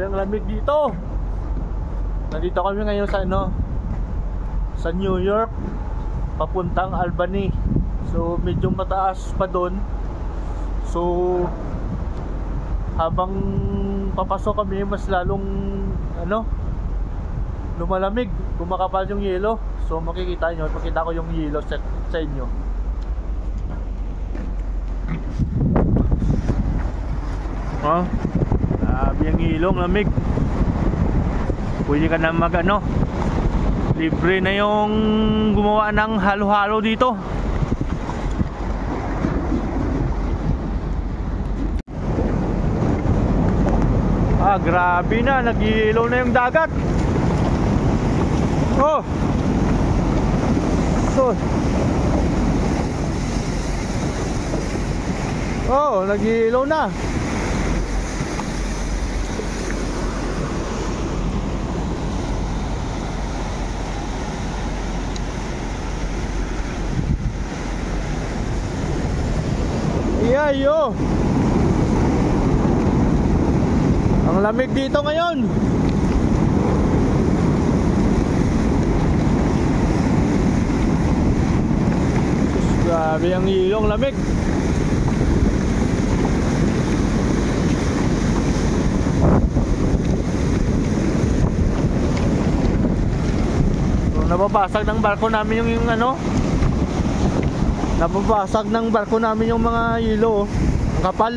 Grabe ang lamig dito. Nandito kami ngayon sa sa New York papuntang Albany. So medyo mataas pa doon. So habang papasok kami, mas lalong lumalamig, kumakapal yung yelo. So makikita nyo, pakita ko yung yelo sa inyo. Oh, grabe yung yelo, lamig. Pwede ka na libre na yung gumawa ng halo-halo dito. Grabe na, nag-iilaw na yung dagat. Oh. Oh, nag-iilaw na. Iyayo. Ang lamig dito ngayon. Grabe ang ilong, lamig. So, nababasag ng barko namin yung nababasag ng barko namin yung mga ilo. Ang kapal.